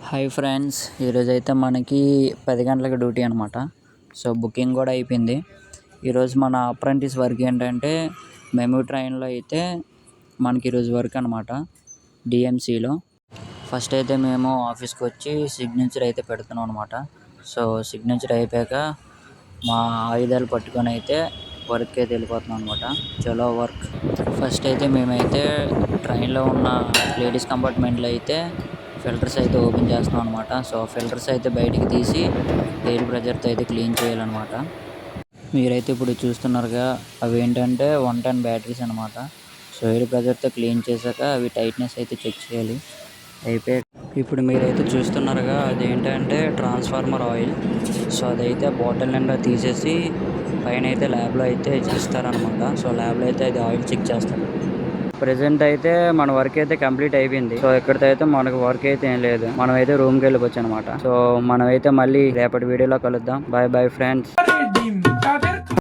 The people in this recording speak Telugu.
హాయ్ ఫ్రెండ్స్, ఈరోజు అయితే మనకి 10 గంటలకు డ్యూటీ అనమాట. సో బుకింగ్ కూడా అయిపోయింది. ఈరోజు మన అప్రెంటిస్ వర్క్ ఏంటంటే మెమూ ట్రైన్లో అయితే మనకి ఈరోజు వర్క్ అనమాట. డిఎంసీలో ఫస్ట్ అయితే మేము ఆఫీస్కి వచ్చి సిగ్నేచర్ అయితే పెడుతున్నాం అనమాట. సో సిగ్నేచర్ అయిపోయాక మా ఆయుధాలు పట్టుకొని అయితే వర్క్ అయితే వెళ్ళిపోతున్నాం అనమాట. చలో వర్క్. ఫస్ట్ అయితే మేమైతే ట్రైన్లో ఉన్న లేడీస్ కంపార్ట్మెంట్లో అయితే ఫిల్టర్స్ అయితే ఓపెన్ చేస్తాం అనమాట. సో ఫిల్టర్స్ అయితే బయటికి తీసి ఎయిర్ ప్రెజర్తో అయితే క్లీన్ చేయాలన్నమాట. మీరైతే ఇప్పుడు చూస్తున్నారుగా, అవి ఏంటంటే 110 బ్యాటరీస్ అనమాట. సో ఎయిర్ ప్రెజర్తో క్లీన్ చేశాక అవి టైట్నెస్ అయితే చెక్ చేయాలి. అయిపోయి ఇప్పుడు మీరైతే చూస్తున్నారుగా, అదేంటంటే ట్రాన్స్ఫార్మర్ ఆయిల్. సో అదైతే బాటిల్ నిండా తీసేసి పైన అయితే ల్యాబ్లో అయితే ఇస్తారనమాట. సో ల్యాబ్లో అయితే అది ఆయిల్ చెక్ చేస్తారు. ప్రెజెంట్ అయితే మన వర్క్ అయితే కంప్లీట్ అయిపోయింది. సో ఇక్కడితో అయితే మనకు వర్క్ అయితే ఏం లేదు. మనం అయితే రూమ్కి వెళ్ళిపోవచ్చు అనమాట. సో మనం అయితే మళ్ళీ రేపటి వీడియోలో కలుద్దాం. Bye bye friends.